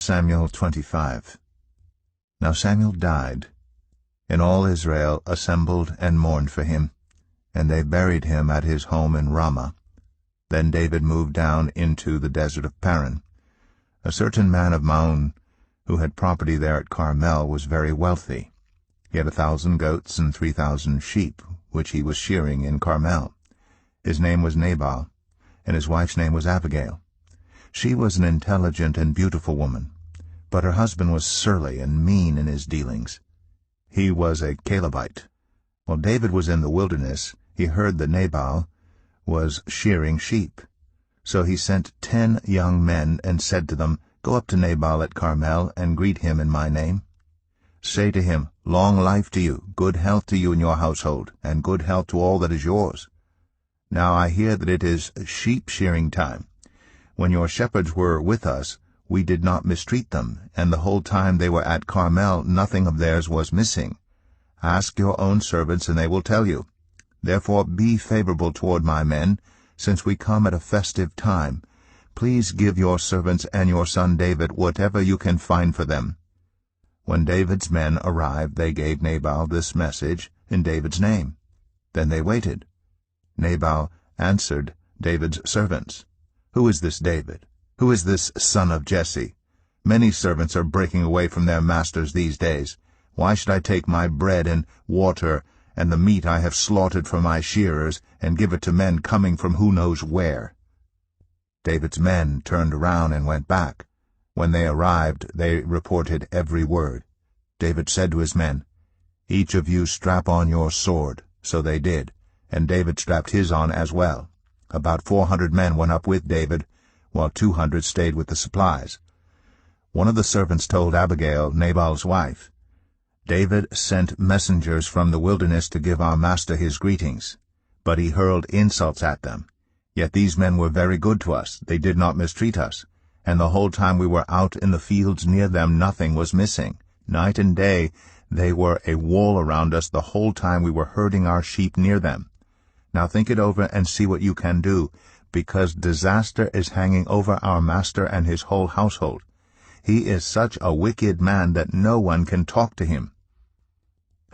Samuel 25. Now Samuel died, and all Israel assembled and mourned for him, and they buried him at his home in Ramah. Then David moved down into the desert of Paran. A certain man of Maon, who had property there at Carmel, was very wealthy. He had 1,000 goats and 3,000 sheep, which he was shearing in Carmel. His name was Nabal, and his wife's name was Abigail. She was an intelligent and beautiful woman, but her husband was surly and mean in his dealings. He was a Calebite. While David was in the wilderness, he heard that Nabal was shearing sheep. So he sent 10 young men and said to them, "Go up to Nabal at Carmel and greet him in my name. Say to him, 'Long life to you, good health to you and your household, and good health to all that is yours. Now I hear that it is sheep shearing time. When your shepherds were with us, we did not mistreat them, and the whole time they were at Carmel nothing of theirs was missing. Ask your own servants, and they will tell you. Therefore be favorable toward my men, since we come at a festive time. Please give your servants and your son David whatever you can find for them.'" When David's men arrived, they gave Nabal this message in David's name. Then they waited. Nabal answered David's servants, "Who is this David? Who is this son of Jesse? Many servants are breaking away from their masters these days. Why should I take my bread and water and the meat I have slaughtered for my shearers and give it to men coming from who knows where?" David's men turned around and went back. When they arrived, they reported every word. David said to his men, "Each of you strap on your sword." So they did, and David strapped his on as well. About 400 men went up with David, while 200 stayed with the supplies. One of the servants told Abigail, Nabal's wife, "David sent messengers from the wilderness to give our master his greetings, but he hurled insults at them. Yet these men were very good to us. They did not mistreat us, and the whole time we were out in the fields near them nothing was missing. Night and day they were a wall around us the whole time we were herding our sheep near them. Now think it over and see what you can do, because disaster is hanging over our master and his whole household. He is such a wicked man that no one can talk to him."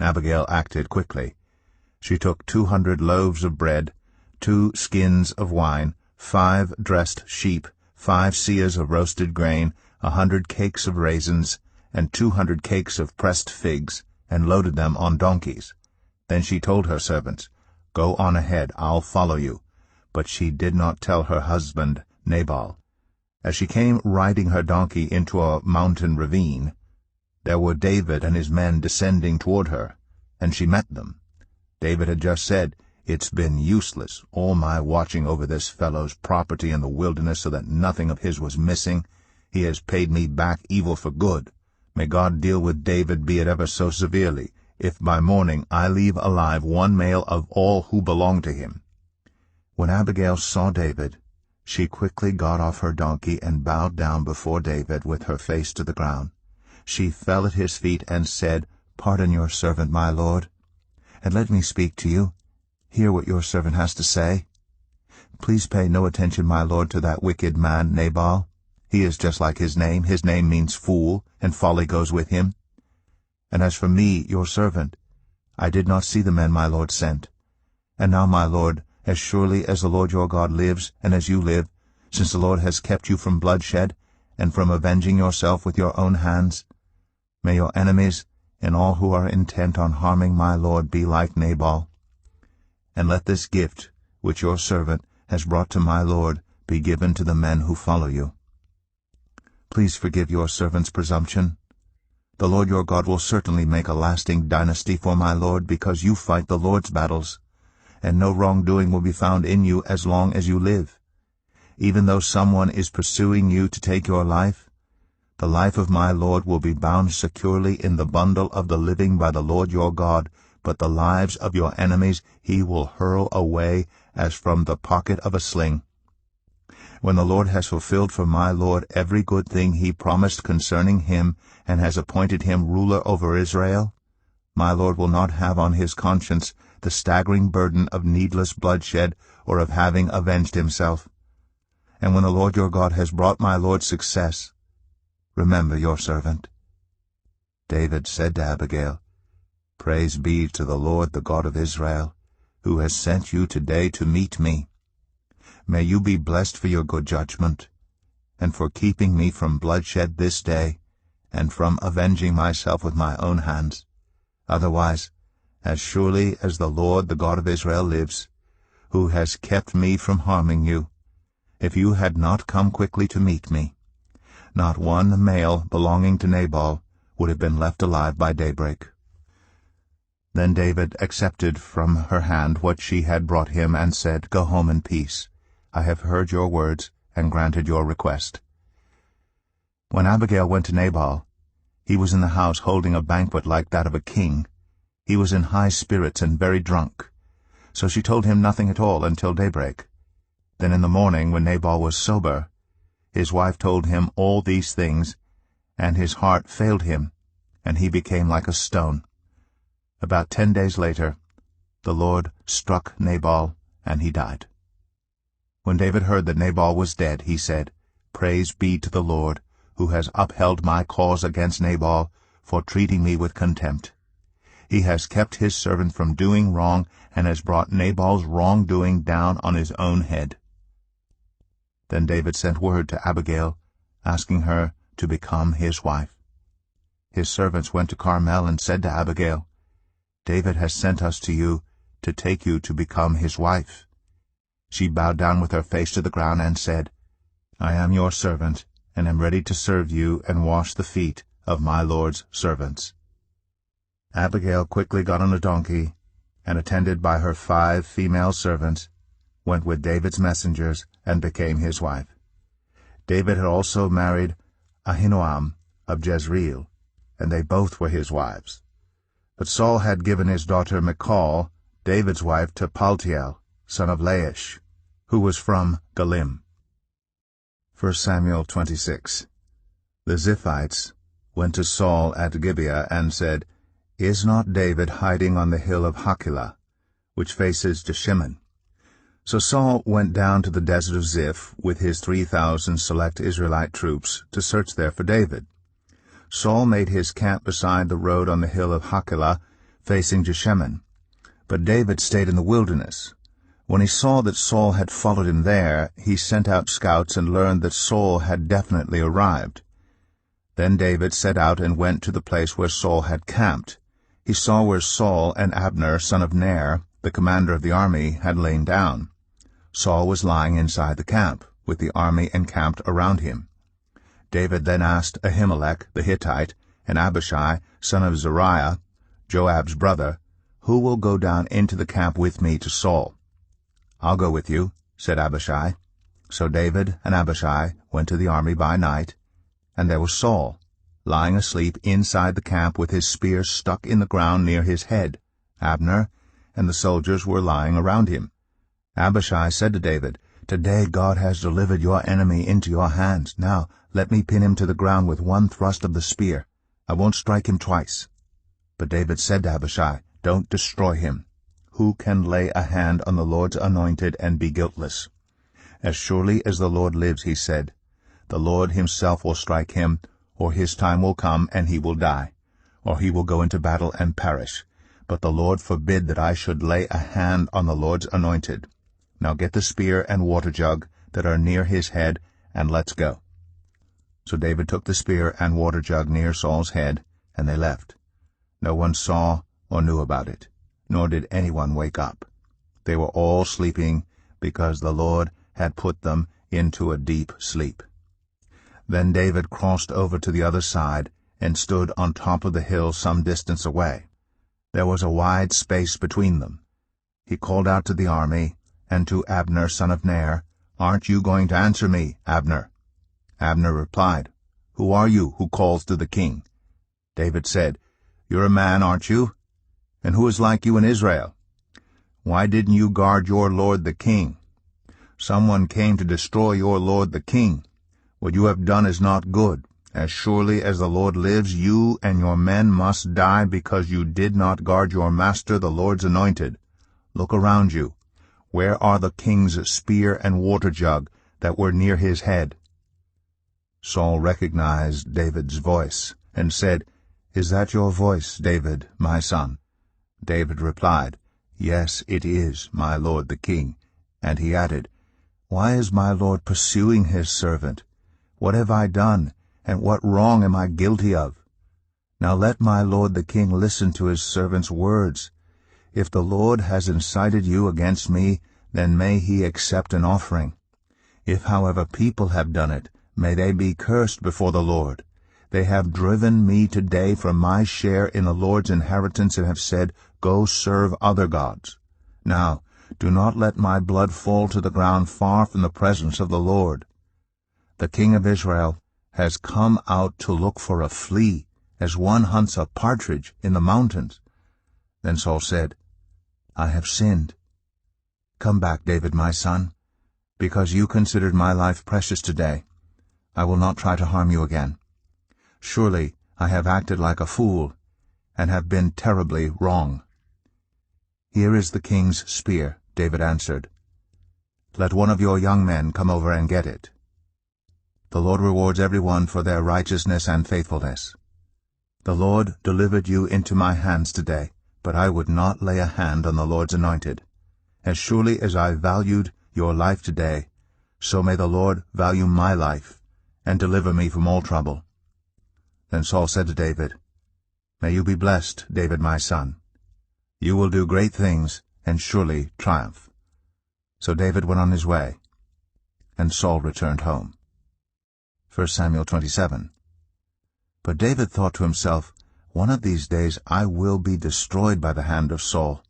Abigail acted quickly. She took 200 loaves of bread, 2 skins of wine, 5 dressed sheep, 5 seahs of roasted grain, 100 cakes of raisins, and 200 cakes of pressed figs, and loaded them on donkeys. Then she told her servants, "Go on ahead, I'll follow you." But she did not tell her husband, Nabal. As she came riding her donkey into a mountain ravine, there were David and his men descending toward her, and she met them. David had just said, "It's been useless, all my watching over this fellow's property in the wilderness so that nothing of his was missing. He has paid me back evil for good. May God deal with David, be it ever so severely, if by morning I leave alive one male of all who belong to him." When Abigail saw David, she quickly got off her donkey and bowed down before David with her face to the ground. She fell at his feet and said, "Pardon your servant, my lord, and let me speak to you. Hear what your servant has to say. Please pay no attention, my lord, to that wicked man, Nabal. He is just like his name. His name means fool, and folly goes with him. And as for me, your servant, I did not see the men my lord sent. And now, my lord, as surely as the Lord your God lives, and as you live, since the Lord has kept you from bloodshed, and from avenging yourself with your own hands, may your enemies and all who are intent on harming my lord be like Nabal. And let this gift, which your servant has brought to my lord, be given to the men who follow you. Please forgive your servant's presumption. The Lord your God will certainly make a lasting dynasty for my lord, because you fight the Lord's battles, and no wrongdoing will be found in you as long as you live. Even though someone is pursuing you to take your life, the life of my lord will be bound securely in the bundle of the living by the Lord your God, but the lives of your enemies he will hurl away as from the pocket of a sling. When the Lord has fulfilled for my lord every good thing he promised concerning him, and has appointed him ruler over Israel, my lord will not have on his conscience the staggering burden of needless bloodshed or of having avenged himself. And when the Lord your God has brought my lord success, remember your servant." David said to Abigail, "Praise be to the Lord, the God of Israel, who has sent you today to meet me. May you be blessed for your good judgment, and for keeping me from bloodshed this day, and from avenging myself with my own hands. Otherwise, as surely as the Lord, the God of Israel, lives, who has kept me from harming you, if you had not come quickly to meet me, not one male belonging to Nabal would have been left alive by daybreak." Then David accepted from her hand what she had brought him, and said, "Go home in peace. I have heard your words and granted your request." When Abigail went to Nabal, he was in the house holding a banquet like that of a king. He was in high spirits and very drunk. So she told him nothing at all until daybreak. Then in the morning, when Nabal was sober, his wife told him all these things, and his heart failed him, and he became like a stone. About 10 days later, the Lord struck Nabal, and he died. When David heard that Nabal was dead, he said, "Praise be to the Lord, who has upheld my cause against Nabal for treating me with contempt. He has kept his servant from doing wrong, and has brought Nabal's wrongdoing down on his own head." Then David sent word to Abigail, asking her to become his wife. His servants went to Carmel and said to Abigail, "David has sent us to you to take you to become his wife." She bowed down with her face to the ground and said, "I am your servant, and am ready to serve you and wash the feet of my Lord's servants." Abigail quickly got on a donkey, and attended by her 5 female servants, went with David's messengers and became his wife. David had also married Ahinoam of Jezreel, and they both were his wives. But Saul had given his daughter Michal, David's wife, to Paltiel, son of Laish, who was from Galim. 1 Samuel 26. The Ziphites went to Saul at Gibeah and said, "Is not David hiding on the hill of Hachilah, which faces Jeshimon?" So Saul went down to the desert of Ziph with his 3,000 select Israelite troops to search there for David. Saul made his camp beside the road on the hill of Hachilah, facing Jeshimon. But David stayed in the wilderness. When he saw that Saul had followed him there, he sent out scouts and learned that Saul had definitely arrived. Then David set out and went to the place where Saul had camped. He saw where Saul and Abner, son of Ner, the commander of the army, had lain down. Saul was lying inside the camp, with the army encamped around him. David then asked Ahimelech the Hittite and Abishai, son of Zeruiah, Joab's brother, "Who will go down into the camp with me to Saul?" "I'll go with you," said Abishai. So David and Abishai went to the army by night, and there was Saul, lying asleep inside the camp with his spear stuck in the ground near his head. Abner and the soldiers were lying around him. Abishai said to David, "Today God has delivered your enemy into your hands. Now let me pin him to the ground with one thrust of the spear. I won't strike him twice." But David said to Abishai, "Don't destroy him. Who can lay a hand on the Lord's anointed and be guiltless? As surely as the Lord lives," he said, "the Lord himself will strike him, or his time will come and he will die, or he will go into battle and perish. But the Lord forbid that I should lay a hand on the Lord's anointed. Now get the spear and water jug that are near his head, and let's go." So David took the spear and water jug near Saul's head, and they left. No one saw or knew about it, nor did anyone wake up. They were all sleeping, because the Lord had put them into a deep sleep. Then David crossed over to the other side and stood on top of the hill some distance away. There was a wide space between them. He called out to the army and to Abner, son of Ner, "Aren't you going to answer me, Abner?" Abner replied, "Who are you who calls to the king?" David said, "You're a man, aren't you? And who is like you in Israel? Why didn't you guard your lord the king? Someone came to destroy your lord the king. What you have done is not good. As surely as the Lord lives, you and your men must die because you did not guard your master the Lord's anointed. Look around you. Where are the king's spear and water jug that were near his head?" Saul recognized David's voice and said, "Is that your voice, David, my son?" David replied, "Yes, it is, my lord the king." And he added, "Why is my lord pursuing his servant? What have I done, and what wrong am I guilty of? Now let my lord the king listen to his servant's words. If the Lord has incited you against me, then may he accept an offering. If, however, people have done it, may they be cursed before the Lord. They have driven me today from my share in the Lord's inheritance and have said, 'Go serve other gods.' Now, do not let my blood fall to the ground far from the presence of the Lord. The king of Israel has come out to look for a flea, as one hunts a partridge in the mountains." Then Saul said, "I have sinned. Come back, David, my son, because you considered my life precious today. I will not try to harm you again. Surely I have acted like a fool, and have been terribly wrong." "Here is the king's spear," David answered. "Let one of your young men come over and get it. The Lord rewards everyone for their righteousness and faithfulness. The Lord delivered you into my hands today, but I would not lay a hand on the Lord's anointed. As surely as I valued your life today, so may the Lord value my life, and deliver me from all trouble." Then Saul said to David, "May you be blessed, David my son. You will do great things, and surely triumph." So David went on his way, and Saul returned home. 1 Samuel 27. But David thought to himself, "One of these days I will be destroyed by the hand of Saul.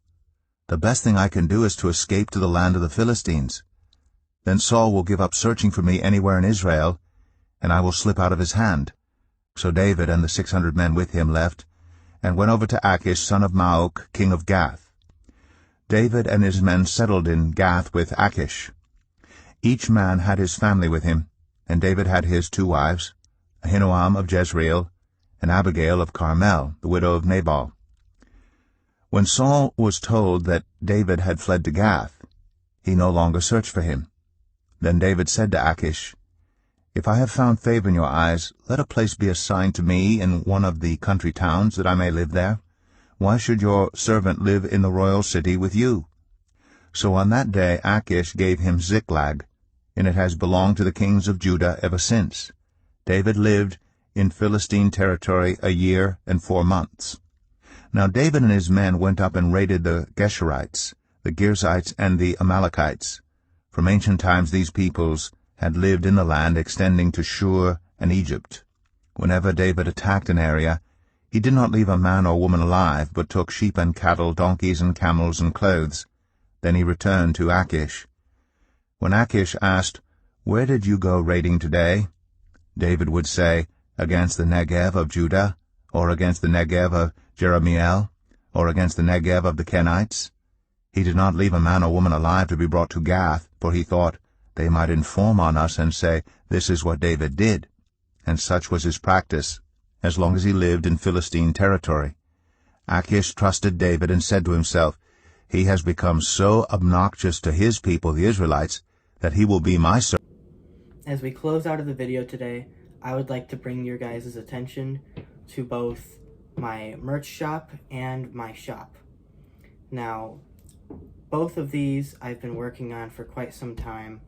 The best thing I can do is to escape to the land of the Philistines. Then Saul will give up searching for me anywhere in Israel, and I will slip out of his hand." So David and the 600 men with him left, and went over to Achish son of Maok, king of Gath. David and his men settled in Gath with Achish. Each man had his family with him, and David had his 2 wives, Ahinoam of Jezreel, and Abigail of Carmel, the widow of Nabal. When Saul was told that David had fled to Gath, he no longer searched for him. Then David said to Achish, "If I have found favor in your eyes, let a place be assigned to me in one of the country towns, that I may live there. Why should your servant live in the royal city with you?" So on that day Achish gave him Ziklag, and it has belonged to the kings of Judah ever since. David lived in Philistine territory 1 year and 4 months. Now David and his men went up and raided the Geshurites, the Girzites, and the Amalekites. From ancient times these peoples had lived in the land extending to Shur and Egypt. Whenever David attacked an area, he did not leave a man or woman alive, but took sheep and cattle, donkeys and camels and clothes. Then he returned to Achish. When Achish asked, "Where did you go raiding today?" David would say, "Against the Negev of Judah, or against the Negev of Jerahmeel, or against the Negev of the Kenites." He did not leave a man or woman alive to be brought to Gath, for he thought, they might inform on us and say, "This is what David did." And such was his practice, as long as he lived in Philistine territory. Achish trusted David and said to himself, "He has become so obnoxious to his people, the Israelites, that he will be my servant." As we close out of the video today, I would like to bring your guys' attention to both my merch shop and my shop. Now, both of these I've been working on for quite some time.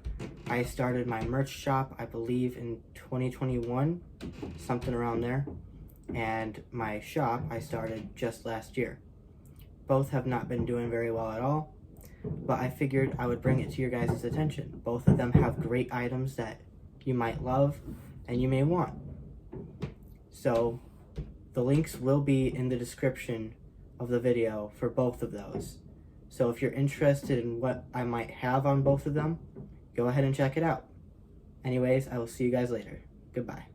I started my merch shop, I believe, in 2021, something around there. And my shop I started just last year. Both have not been doing very well at all, but I figured I would bring it to your guys' attention. Both of them have great items that you might love and you may want. So the links will be in the description of the video for both of those. So if you're interested in what I might have on both of them, go ahead and check it out. Anyways, I will see you guys later. Goodbye.